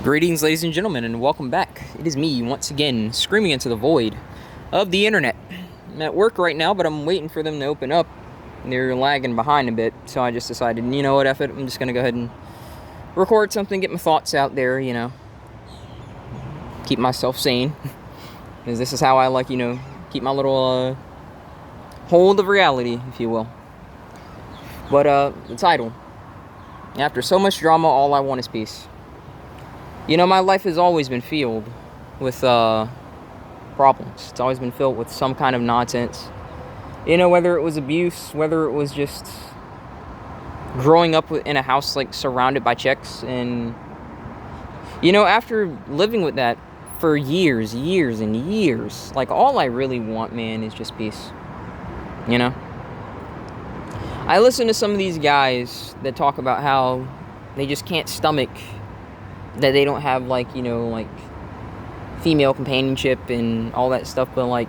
Greetings, ladies and gentlemen, and welcome back. It is me, once again, screaming into the void of the internet. I'm at work right now, but I'm waiting for them to open up. They're lagging behind a bit, so I just decided, you know what, F it, I'm just going to go ahead and record something, get my thoughts out there, keep myself sane. Because this is how I like, keep my little hold of reality, if you will. But the title, after so much drama, all I want is peace. My life has always been filled with problems. It's always been filled with some kind of nonsense. Whether it was abuse, whether it was just growing up in a house surrounded by chicks, and after living with that for years and years, all I really want, man, is just peace. I listen to some of these guys that talk about how they just can't stomach that they don't have female companionship and all that stuff, but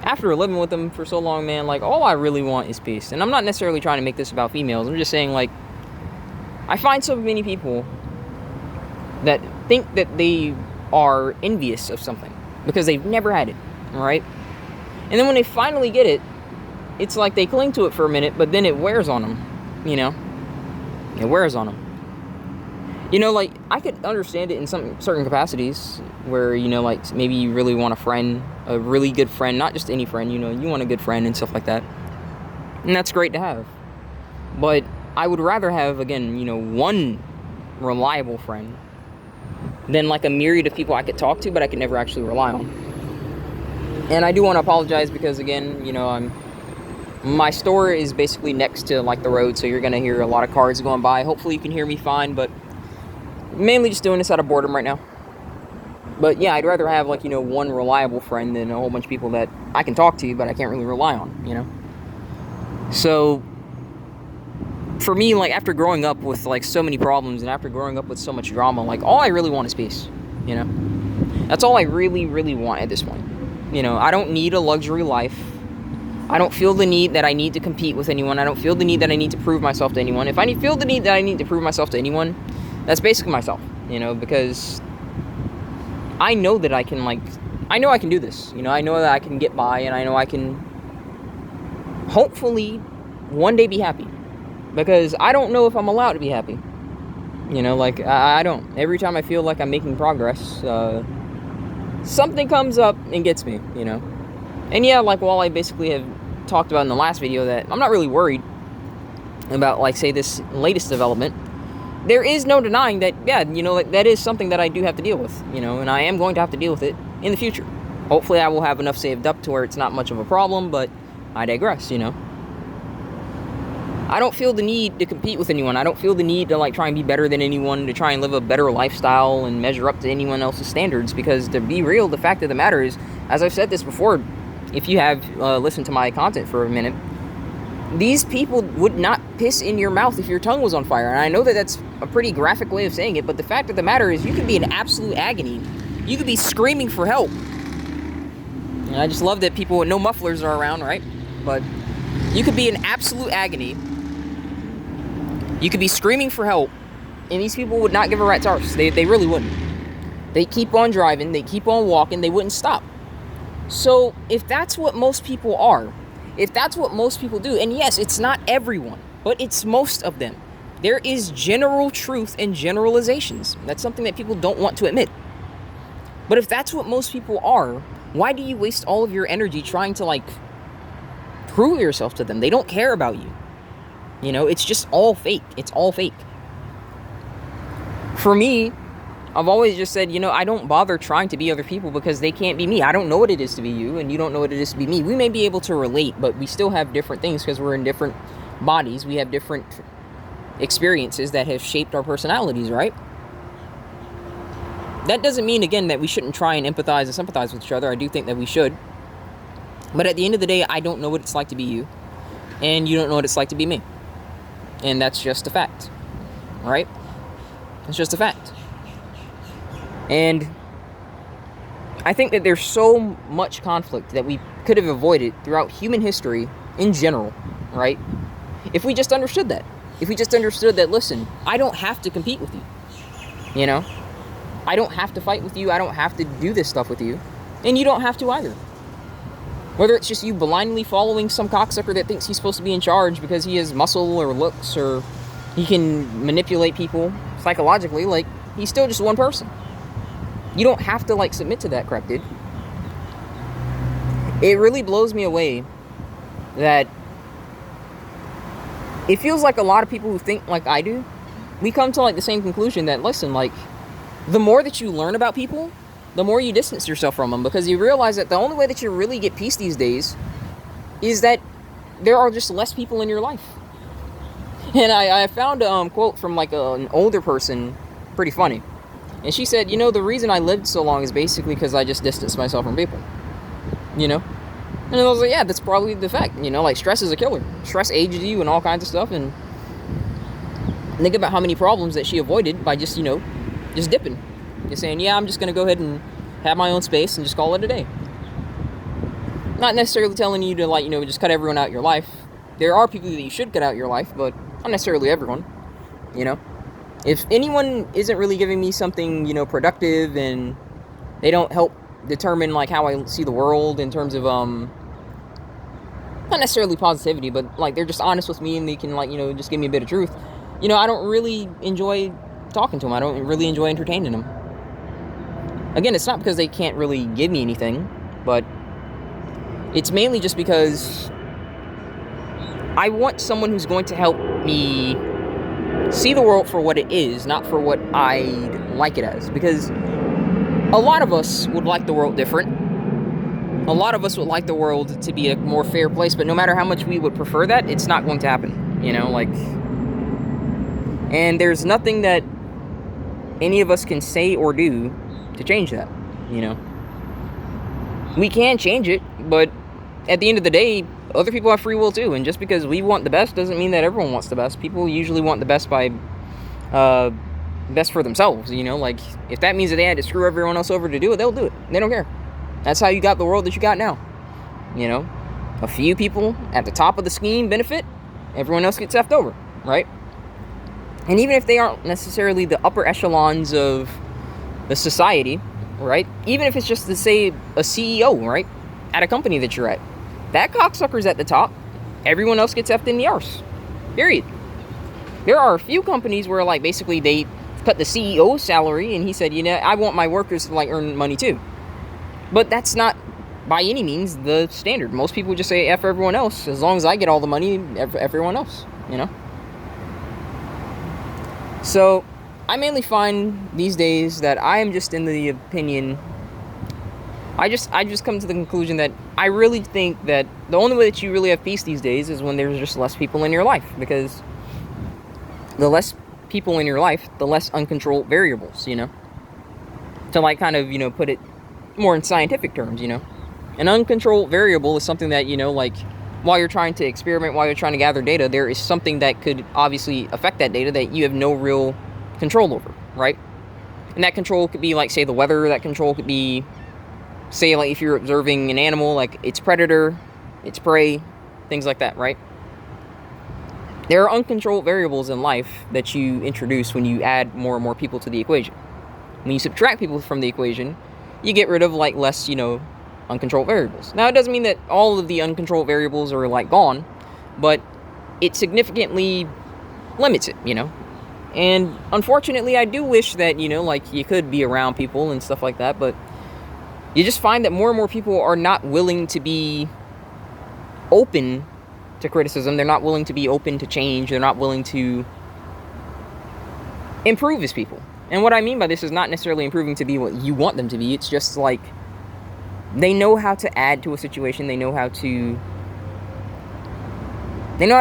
after living with them for so long, man, all I really want is peace. And I'm not necessarily trying to make this about females. I'm just saying, I find so many people that think that they are envious of something because they've never had it, right? And then when they finally get it, it's like they cling to it for a minute, but then it wears on them, It wears on them. I could understand it in some certain capacities where, maybe you really want a friend, a really good friend, not just any friend, you want a good friend and stuff like that. And that's great to have. But I would rather have, again, one reliable friend than a myriad of people I could talk to, but I could never actually rely on. And I do want to apologize because, again, my store is basically next to, the road, so you're going to hear a lot of cars going by. Hopefully you can hear me fine, but mainly just doing this out of boredom right now. But yeah, I'd rather have one reliable friend than a whole bunch of people that I can talk to but I can't really rely on, So for me, after growing up with so many problems and after growing up with so much drama, all I really want is peace. That's all I really want at this point. I don't need a luxury life. I don't feel the need that I need to compete with anyone. I don't feel the need that I need to prove myself to anyone. If I feel the need that I need to prove myself to anyone, that's basically myself, because I know that I can, I know I can do this, I know that I can get by, and I know I can hopefully one day be happy, because I don't know if I'm allowed to be happy, I don't. Every time I feel like I'm making progress, something comes up and gets me, and yeah, while I basically have talked about in the last video that I'm not really worried about, say, this latest development, there is no denying that, yeah, that is something that I do have to deal with, and I am going to have to deal with it in the future. Hopefully I will have enough saved up to where it's not much of a problem, but I digress, I don't feel the need to compete with anyone. I don't feel the need to, try and be better than anyone, to try and live a better lifestyle and measure up to anyone else's standards, because to be real, the fact of the matter is, as I've said this before, if you have listened to my content for a minute, these people would not piss in your mouth if your tongue was on fire. And I know that that's a pretty graphic way of saying it, but the fact of the matter is you could be in absolute agony. You could be screaming for help. And I just love that people with no mufflers are around, right? But you could be in absolute agony. You could be screaming for help, and these people would not give a rat's arse. They really wouldn't. They keep on driving, they keep on walking, they wouldn't stop. So if that's what most people are, if that's what most people do, and yes, it's not everyone, but it's most of them. There is general truth and generalizations. That's something that people don't want to admit. But if that's what most people are, why do you waste all of your energy trying to, prove yourself to them? They don't care about you. It's just all fake. It's all fake. For me, I've always just said, I don't bother trying to be other people because they can't be me. I don't know what it is to be you, and you don't know what it is to be me. We may be able to relate, but we still have different things because we're in different bodies. We have different experiences that have shaped our personalities, right? That doesn't mean, again, that we shouldn't try and empathize and sympathize with each other. I do think that we should. But at the end of the day, I don't know what it's like to be you, and you don't know what it's like to be me. And that's just a fact, right? It's just a fact. And I think that there's so much conflict that we could have avoided throughout human history in general, right? If we just understood that. If we just understood that, listen, I don't have to compete with you, I don't have to fight with you. I don't have to do this stuff with you. And you don't have to either. Whether it's just you blindly following some cocksucker that thinks he's supposed to be in charge because he has muscle or looks or he can manipulate people psychologically, like, he's still just one person. You don't have to, like, submit to that crap, dude. It really blows me away that it feels like a lot of people who think like I do, we come to, like, the same conclusion that, listen, like, the more that you learn about people, the more you distance yourself from them, because you realize that the only way that you really get peace these days is that there are just less people in your life. And I found a quote from, like, an older person, pretty funny. And she said, the reason I lived so long is basically because I just distanced myself from people. And I was like, yeah, that's probably the fact. Like, stress is a killer. Stress ages you and all kinds of stuff. And think about how many problems that she avoided by just, just dipping. Just saying, yeah, I'm just going to go ahead and have my own space and just call it a day. Not necessarily telling you to, like, just cut everyone out of your life. There are people that you should cut out of your life, but not necessarily everyone. If anyone isn't really giving me something, productive, and they don't help determine, like, how I see the world in terms of, not necessarily positivity, but, like, they're just honest with me and they can, like, just give me a bit of truth. I don't really enjoy talking to them. I don't really enjoy entertaining them. Again, it's not because they can't really give me anything, but it's mainly just because I want someone who's going to help me see the world for what it is, not for what I like it as. Because a lot of us would like the world different. A lot of us would like the world to be a more fair place, but no matter how much we would prefer that, it's not going to happen. And there's nothing that any of us can say or do to change that. We can change it, but at the end of the day, other people have free will too, and just because we want the best doesn't mean that everyone wants the best. People usually want the best by best for themselves. Like, if that means that they had to screw everyone else over to do it, they'll do it. They don't care. That's how you got the world that you got now. A few people at the top of the scheme benefit, everyone else gets left over, right? And even if they aren't necessarily the upper echelons of the society, right? Even if it's just to say a CEO, right? At a company that you're at. That cocksucker's at the top. Everyone else gets effed in the arse. Period. There are a few companies where, like, basically they cut the CEO's salary and he said, I want my workers to, like, earn money too. But that's not by any means the standard. Most people just say F everyone else. As long as I get all the money, everyone else, So, I mainly find these days that I am just in the opinion, I just come to the conclusion that I really think that the only way that you really have peace these days is when there's just less people in your life. Because the less people in your life, the less uncontrolled variables, To, like, kind of, put it more in scientific terms, An uncontrolled variable is something that, like, while you're trying to experiment, while you're trying to gather data, there is something that could obviously affect that data that you have no real control over, right? And that control could be, like, say, the weather. That control could be, say, like, if you're observing an animal, like, its predator, its prey, things like that, right? There are uncontrolled variables in life that you introduce when you add more and more people to the equation. When you subtract people from the equation, you get rid of, like, less, uncontrolled variables. Now, it doesn't mean that all of the uncontrolled variables are, like, gone, but it significantly limits it, And unfortunately, I do wish that, like, you could be around people and stuff like that, but you just find that more and more people are not willing to be open to criticism. They're not willing to be open to change. They're not willing to improve as people. And what I mean by this is not necessarily improving to be what you want them to be. It's just like they know how to add to a situation. They know how to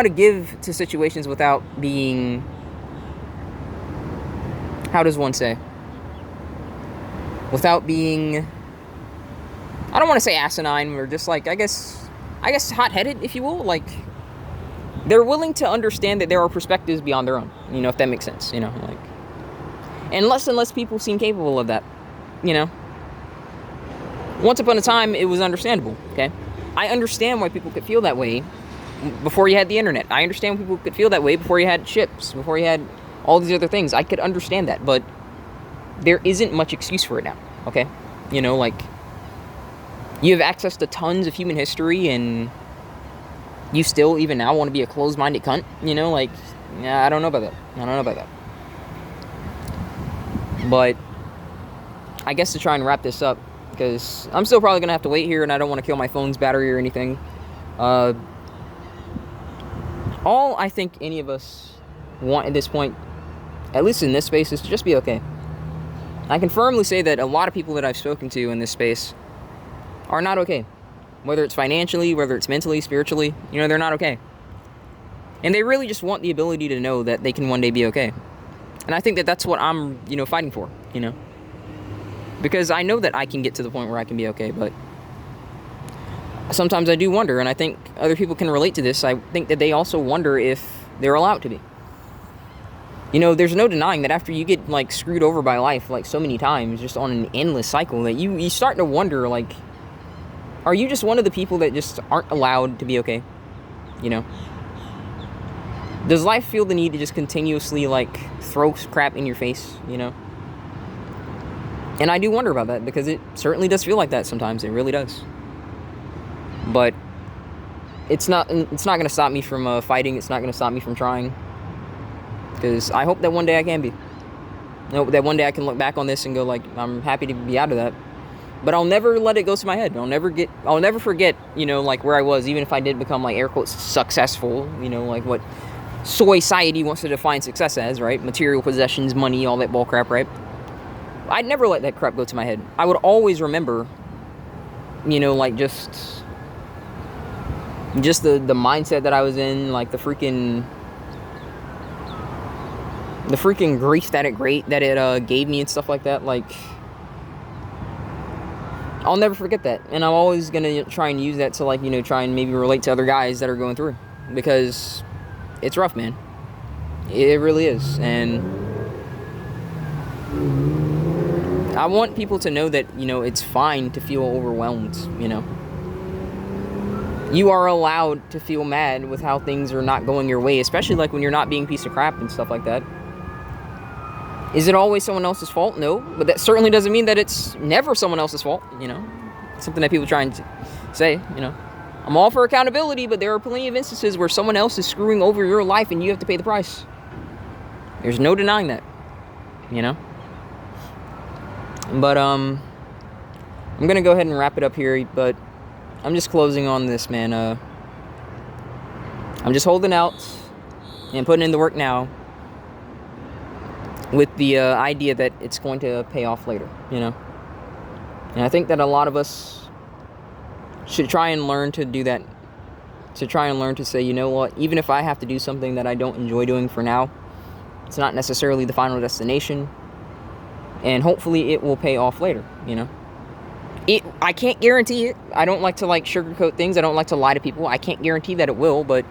give to situations without being, how does one say? Without being, I don't want to say asinine, or just, like, I guess hot-headed, if you will. Like, they're willing to understand that there are perspectives beyond their own, if that makes sense, like, and less people seem capable of that, Once upon a time, it was understandable, okay? I understand why people could feel that way before you had the internet. I understand why people could feel that way before you had ships, before you had all these other things. I could understand that, but there isn't much excuse for it now, okay? You know, like, you have access to tons of human history, and you still, even now, want to be a closed-minded cunt, you know? Like, yeah, I don't know about that. I don't know about that. But I guess to try and wrap this up, because I'm still probably going to have to wait here, and I don't want to kill my phone's battery or anything. All I think any of us want at this point, at least in this space, is to just be okay. I can firmly say that a lot of people that I've spoken to in this space are not okay. Whether it's financially, whether it's mentally, spiritually, you know, they're not okay. And they really just want the ability to know that they can one day be okay. And I think that that's what I'm, you know, fighting for, you know. Because I know that I can get to the point where I can be okay, but sometimes I do wonder, and I think other people can relate to this. I think that they also wonder if they're allowed to be. You know, there's no denying that after you get, like, screwed over by life, like, so many times, just on an endless cycle, that you start to wonder, like, are you just one of the people that just aren't allowed to be okay? You know? Does life feel the need to just continuously, like, throw crap in your face, you know? And I do wonder about that, because it certainly does feel like that sometimes. It really does. But it's not going to stop me from fighting. It's not going to stop me from trying. Because I hope that one day I can be. I hope that one day I can look back on this and go, like, I'm happy to be out of that. But I'll never let it go to my head. I'll never forget, you know, like, where I was, even if I did become, like, air quotes, successful, you know, like what society wants to define success as, right? Material possessions, money, all that bull crap, right? I'd never let that crap go to my head. I would always remember, you know, like, just the mindset that I was in, like, the freaking grief that it gave me and stuff like that. Like, I'll never forget that, and I'm always gonna try and use that to, like, you know, try and maybe relate to other guys that are going through, because it's rough, man. It really is. And I want people to know that, you know, it's fine to feel overwhelmed, you know. You are allowed to feel mad with how things are not going your way, especially, like, when you're not being a piece of crap and stuff like that. Is it always someone else's fault? No. But that certainly doesn't mean that it's never someone else's fault, you know. It's something that people try and say, you know. I'm all for accountability, but there are plenty of instances where someone else is screwing over your life and you have to pay the price. There's no denying that, you know. But, I'm going to go ahead and wrap it up here, but I'm just closing on this, man. I'm just holding out and putting in the work now, with the idea that it's going to pay off later, you know. And I think that a lot of us should try and learn to do that. To try and learn to say, you know what, even if I have to do something that I don't enjoy doing for now, it's not necessarily the final destination. And hopefully it will pay off later, you know. I can't guarantee it. I don't like to, like, sugarcoat things. I don't like to lie to people. I can't guarantee that it will, but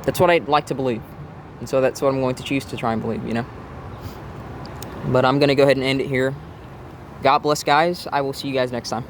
that's what I'd like to believe. And so that's what I'm going to choose to try and believe, you know. But I'm going to go ahead and end it here. God bless, guys. I will see you guys next time.